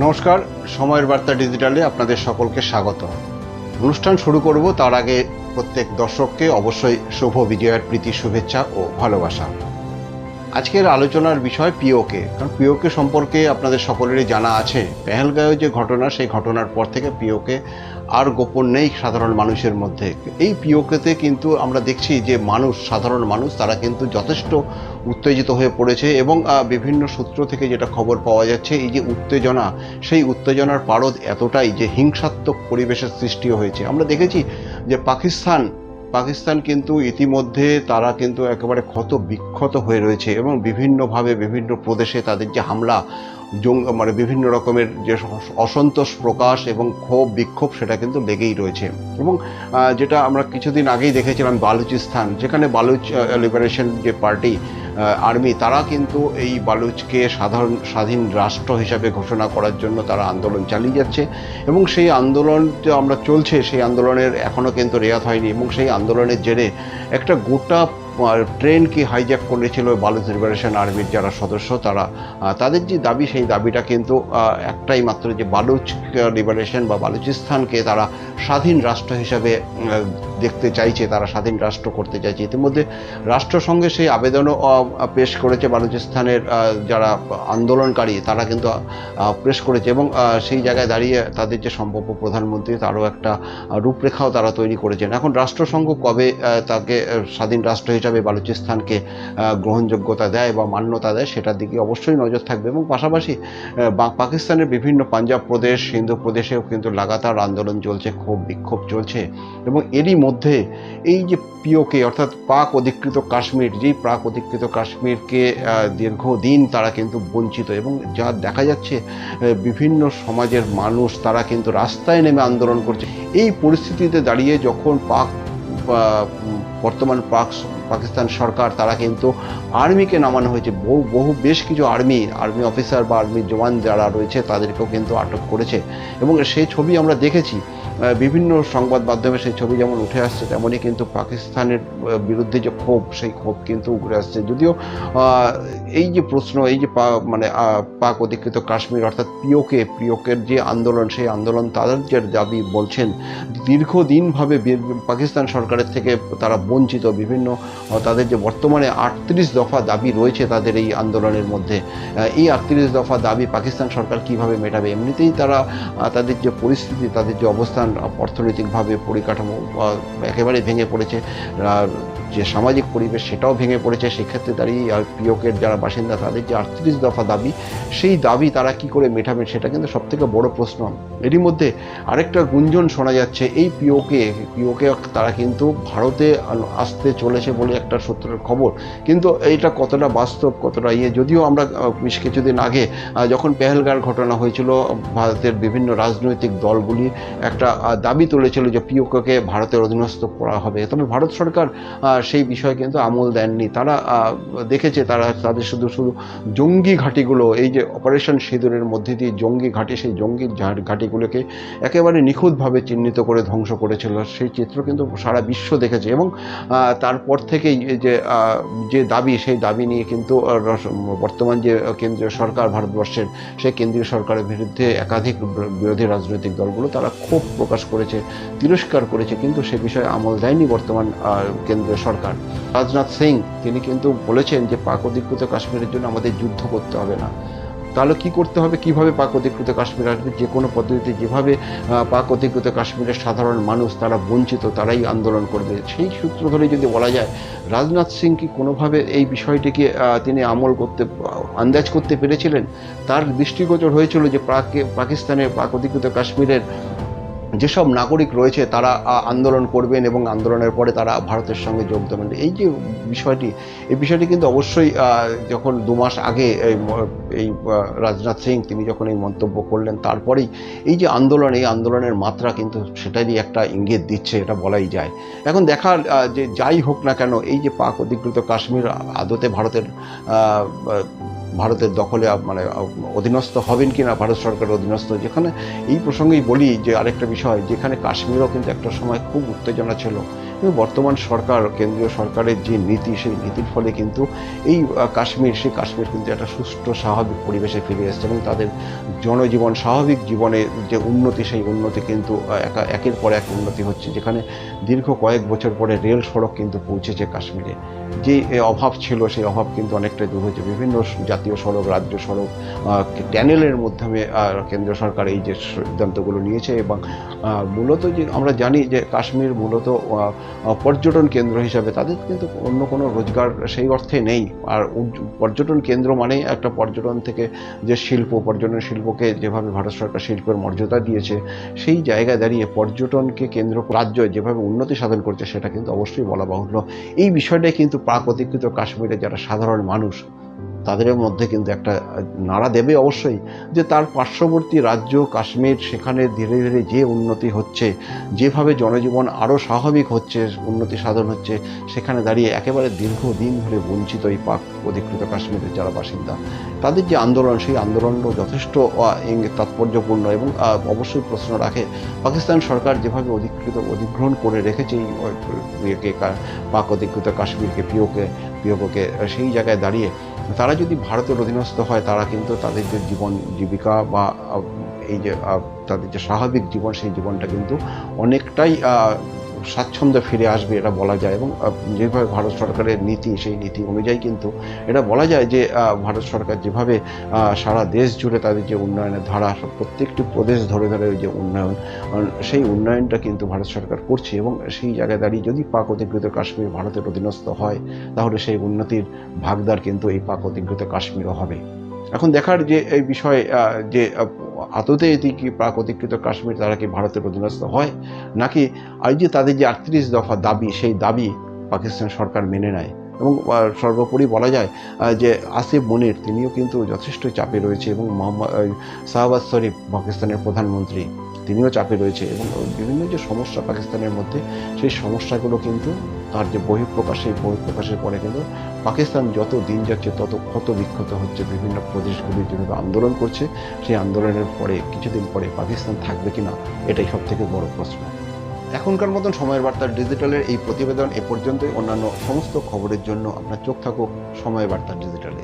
নমস্কার, সময়ের বার্তা ডিজিটালে আপনাদের সকলকে স্বাগত। অনুষ্ঠান শুরু করব তার আগে প্রত্যেক দর্শককে অবশ্যই শুভ বিজয়ের প্রীতি, শুভেচ্ছা ও ভালোবাসা। আজকের আলোচনার বিষয় পিওকে। কারণ পিওকে সম্পর্কে আপনাদের সকলেরই জানা আছে। পেহেলগাঁওয়ে যে ঘটনা, সেই ঘটনার পর থেকে পিওকে আর গোপন নেই সাধারণ মানুষের মধ্যে। এই পিওকেতে কিন্তু আমরা দেখছি যে সাধারণ মানুষ তারা কিন্তু যথেষ্ট উত্তেজিত হয়ে পড়েছে এবং বিভিন্ন সূত্র থেকে যেটা খবর পাওয়া যাচ্ছে, এই যে উত্তেজনা, সেই উত্তেজনার পারদ এতটাই যে হিংসাত্মক পরিবেশের সৃষ্টিও হয়েছে। আমরা দেখেছি যে পাকিস্তান কিন্তু ইতিমধ্যে তারা কিন্তু একেবারে ক্ষত বিক্ষত হয়ে রয়েছে এবং বিভিন্নভাবে বিভিন্ন প্রদেশে তাদের যে হামলা, বিভিন্ন রকমের যে অসন্তোষ প্রকাশ এবং ক্ষোভ বিক্ষোভ, সেটা কিন্তু লেগেই রয়েছে। এবং যেটা আমরা কিছুদিন আগেই দেখেছিলাম বালুচিস্তান, যেখানে বালুচ লিবারেশন যে পার্টি আর্মি, তারা কিন্তু এই বালুচকে স্বাধীন রাষ্ট্র হিসাবে ঘোষণা করার জন্য তারা আন্দোলন চালিয়ে যাচ্ছে এবং সেই আন্দোলন আমরা চলছে, সেই আন্দোলনের এখনও কিন্তু রেয়াত হয়নি। এবং সেই আন্দোলনের জেরে একটা গোটা ট্রেনকে হাইজ্যাক করেছিল বালুচ লিবারেশন আর্মির যারা সদস্য, তাদের যে দাবি, সেই দাবিটা কিন্তু একটাই মাত্র, যে বালুচ লিবারেশন বা বালুচিস্তানকে তারা স্বাধীন রাষ্ট্র হিসাবে দেখতে চাইছে, তারা স্বাধীন রাষ্ট্র করতে চাইছে। ইতিমধ্যে রাষ্ট্রসংঘে সেই আবেদনও পেশ করেছে বালুচিস্তানের যারা আন্দোলনকারী, তারা কিন্তু পেশ করেছে এবং সেই জায়গায় দাঁড়িয়ে তাদের যে সম্ভাব্য প্রধানমন্ত্রী, তারও একটা রূপরেখাও তারা তৈরি করেছেন। এখন রাষ্ট্রসংঘ কবে তাকে স্বাধীন রাষ্ট্র হিসাবে বালুচিস্তানকে গ্রহণযোগ্যতা দেয় বা মান্যতা দেয়, সেটার দিকে অবশ্যই নজর থাকবে। এবং পাশাপাশি পাকিস্তানের বিভিন্ন পাঞ্জাব প্রদেশ, হিন্দু প্রদেশেও কিন্তু লাগাতার আন্দোলন চলছে, ক্ষোভ বিক্ষোভ চলছে। এবং এরই মধ্যে এই যে পিওকে অর্থাৎ পাক অধিকৃত কাশ্মীর, যেই পাক অধিকৃত কাশ্মীরকে দীর্ঘদিন তারা কিন্তু বঞ্চিত, এবং যা দেখা যাচ্ছে বিভিন্ন সমাজের মানুষ তারা কিন্তু রাস্তায় নেমে আন্দোলন করছে। এই পরিস্থিতিতে দাঁড়িয়ে যখন বর্তমান পাকিস্তান সরকার, তারা কিন্তু আর্মিকে নামানো হয়েছে, বেশ কিছু আর্মি অফিসার বা আর্মি জওয়ান যারা রয়েছে তাদেরকেও কিন্তু আটক করেছে। এবং সেই ছবি আমরা দেখেছি বিভিন্ন সংবাদ মাধ্যমে, সেই ছবি যেমন উঠে আসছে, তেমনই কিন্তু পাকিস্তানের বিরুদ্ধে যে ক্ষোভ, সেই ক্ষোভ কিন্তু উঠে আসছে। যদিও এই যে প্রশ্ন, এই যে পাক অধিকৃত কাশ্মীর অর্থাৎ পিওকের যে আন্দোলন, সেই আন্দোলন তাদের যে দাবি বলছেন, দীর্ঘদিনভাবে পাকিস্তান সরকারের থেকে তারা বঞ্চিত। বিভিন্ন তাদের যে বর্তমানে 38 দফা দাবি রয়েছে তাদের এই আন্দোলনের মধ্যে, এই 38 দফা দাবি পাকিস্তান সরকার কিভাবে মেটাবে? এমনিতেই তারা তাদের যে পরিস্থিতি, তাদের যে অবস্থান, অর্থনৈতিকভাবে পরিকাঠামো একেবারে ভেঙে পড়েছে, যে সামাজিক পরিবেশ সেটাও ভেঙে পড়েছে। সেক্ষেত্রে দাঁড়িয়ে পিওকের যারা বাসিন্দা, তাদের যে 38 দফা দাবি, সেই দাবি তারা কি করে মেটাবেন, সেটা কিন্তু সবথেকে বড় প্রশ্ন। এরই মধ্যে আরেকটা গুঞ্জন শোনা যাচ্ছে, এই পিওকে তারা কিন্তু ভারতে আসতে চলেছে বলে একটা সূত্রের খবর। কিন্তু এইটা কতটা বাস্তব, কতটা যদিও আমরা বেশ কিছুদিন আগে যখন পেহেলগাঁওর ঘটনা হয়েছিল, ভারতের বিভিন্ন রাজনৈতিক দলগুলি একটা দাবি তুলেছিল যে পিওকে ভারতের অধীনস্থ করা হবে। তবে ভারত সরকার সেই বিষয়ে কিন্তু আমল দেননি। তারা দেখেছে, তাদের শুধু জঙ্গি ঘাঁটিগুলো, এই যে অপারেশন সিঁদুরের মধ্যে দিয়ে জঙ্গি ঘাঁটি, সেই জঙ্গি ঘাঁটিগুলোকে একেবারে নিখুঁতভাবে চিহ্নিত করে ধ্বংস করেছিল। সেই চিত্র কিন্তু সারা বিশ্ব দেখেছে। এবং তারপর থেকেই যে দাবি, সেই দাবি নিয়ে কিন্তু বর্তমান যে কেন্দ্রীয় সরকার ভারতবর্ষের, সেই কেন্দ্রীয় সরকারের বিরুদ্ধে একাধিক বিরোধী রাজনৈতিক দলগুলো তারা ক্ষোভ প্রকাশ করেছে, তিরস্কার করেছে, কিন্তু সে বিষয়ে আমল দেয়নি বর্তমান কেন্দ্রীয় সরকার। রাজনাথ সিং তিনি কিন্তু বলেছেন যে পাক অধিকৃত কাশ্মীরের জন্য আমাদের যুদ্ধ করতে হবে না। তাহলে কি করতে হবে? কিভাবে পাক অধিকৃত কাশ্মীর আসবে? যে কোনো পদ্ধতিতে, যেভাবে পাক অধিকৃত কাশ্মীরের সাধারণ মানুষ তারা বঞ্চিত, তারাই আন্দোলন করবে। সেই সূত্র ধরে যদি বলা যায়, রাজনাথ সিং কি কোনোভাবে এই বিষয়টিকে তিনি আন্দাজ করতে পেরেছিলেন? তার দৃষ্টিগোচর হয়েছিল যে পাকিস্তানের পাক অধিকৃত কাশ্মীরের যেসব নাগরিক রয়েছে তারা আন্দোলন করবেন এবং আন্দোলনের পরে তারা ভারতের সঙ্গে যোগ দেবেন। এই যে বিষয়টি কিন্তু অবশ্যই যখন 2 মাস আগে এই রাজনাথ সিং তিনি যখন এই মন্তব্য করলেন, তারপরেই এই যে এই আন্দোলনের মাত্রা কিন্তু সেটারই একটা ইঙ্গিত দিচ্ছে, এটা বলাই যায়। এখন দেখার যে যাই হোক না কেন, এই যে পাক অধিকৃত কাশ্মীর আদতে ভারতের দখলে অধীনস্থ হবেন কিনা, ভারত সরকারের অধীনস্থ। যেখানে এই প্রসঙ্গেই বলি যে আরেকটা বিষয়, যেখানে কাশ্মীরও কিন্তু একটা সময় খুব উত্তেজনা ছিল, বর্তমান সরকার, কেন্দ্রীয় সরকারের যে নীতি, সেই নীতির ফলে কিন্তু এই সেই কাশ্মীর কিন্তু একটা সুষ্ঠু স্বাভাবিক পরিবেশে ফিরে এসেছে এবং তাদের জনজীবন, স্বাভাবিক জীবনে যে উন্নতি, সেই উন্নতি কিন্তু একের পর এক উন্নতি হচ্ছে। যেখানে দীর্ঘ কয়েক বছর পরে রেল সড়ক কিন্তু পৌঁছেছে কাশ্মীরে। যে অভাব ছিল, সেই অভাব কিন্তু অনেকটাই দূর হয়েছে। বিভিন্ন জাতীয় সড়ক, রাজ্য সড়ক, ট্যানেলের মাধ্যমে কেন্দ্র সরকার এই যে সিদ্ধান্তগুলো নিয়েছে। এবং মূলত যে আমরা জানি যে কাশ্মীর মূলত পর্যটন কেন্দ্র হিসাবে, তাদের কিন্তু অন্য কোনো রোজগার সেই অর্থে নেই। আর পর্যটন কেন্দ্র মানেই একটা পর্যটন থেকে যে পর্যটন শিল্পকে যেভাবে ভারত সরকার শিল্পের মর্যাদা দিয়েছে, সেই জায়গায় দাঁড়িয়ে পর্যটনকে কেন্দ্র রাজ্য যেভাবে উন্নতি সাধন করছে, সেটা কিন্তু অবশ্যই বলা বাহুল্য। এই বিষয়টাই কিন্তু প্রাক অধিকৃত কাশ্মীরে যারা সাধারণ মানুষ, তাদের মধ্যে কিন্তু একটা নাড়া দেবে অবশ্যই, যে তার পার্শ্ববর্তী রাজ্য কাশ্মীর, সেখানে ধীরে ধীরে যে উন্নতি হচ্ছে, যেভাবে জনজীবন আরও স্বাভাবিক হচ্ছে, উন্নতি সাধন হচ্ছে, সেখানে দাঁড়িয়ে একেবারে দীর্ঘদিন ধরে বঞ্চিত এই পাক অধিকৃত কাশ্মীরের যারা বাসিন্দা, তাদের যে আন্দোলন, সেই আন্দোলনও যথেষ্ট তাৎপর্যপূর্ণ। এবং অবশ্যই প্রশ্ন রাখে পাকিস্তান সরকার যেভাবে অধিগ্রহণ করে রেখেছে এই পাক অধিকৃত কাশ্মীরকে, পিওকে, সেই জায়গায় দাঁড়িয়ে তারা যদি ভারতের অধীনস্থ হয়, তারা কিন্তু তাদের যে জীবন জীবিকা বা এই যে তাদের যে স্বাভাবিক জীবন, সেই জীবনটা কিন্তু অনেকটাই স্বাচ্ছন্দ্যে ফিরে আসবে, এটা বলা যায়। এবং যেভাবে ভারত সরকারের নীতি, সেই নীতি অনুযায়ী কিন্তু এটা বলা যায় যে ভারত সরকার যেভাবে সারা দেশ জুড়ে তাদের যে উন্নয়নের ধারা, প্রত্যেকটি প্রদেশ ধরে ধরে যে উন্নয়ন, সেই উন্নয়নটা কিন্তু ভারত সরকার করছে। এবং সেই জায়গায় দাঁড়িয়ে যদি পাক অধিকৃত কাশ্মীর ভারতের অধীনস্থ হয়, তাহলে সেই উন্নতির ভাগদার কিন্তু এই পাক অধিকৃত কাশ্মীরও হবে। এখন দেখার যে এই বিষয়ে যে আদতে এটি কি প্রাক অধিকৃত কাশ্মীর, তারা কি ভারতের অধীনস্থ হয়, নাকি আর যে তাদের যে 38 দফা দাবি, সেই দাবি পাকিস্তান সরকার মেনে নেয়। এবং সর্বোপরি বলা যায় যে আসিফ মনির, তিনিও কিন্তু যথেষ্ট চাপে রয়েছে। এবং শাহবাজ শরীফ, পাকিস্তানের প্রধানমন্ত্রী, তিনিও চাপে রয়েছে। এবং বিভিন্ন যে সমস্যা পাকিস্তানের মধ্যে, সেই সমস্যাগুলো কিন্তু তার যে বহিঃপ্রকাশ, সেই বহিঃপ্রকাশের পরে কিন্তু পাকিস্তান যত দিন যাচ্ছে তত ক্ষত বিক্ষত হচ্ছে। বিভিন্ন প্রদেশগুলির জন্য আন্দোলন করছে। সেই আন্দোলনের পরে কিছুদিন পরে পাকিস্তান থাকবে কিনা, এটাই সব থেকে বড় প্রশ্ন। এখনকার মতন সময়ের বার্তা ডিজিটালের এই প্রতিবেদন এ পর্যন্তই। অন্যান্য সমস্ত খবরের জন্য আপনার চোখ থাকুক সময় বার্তা ডিজিটালে।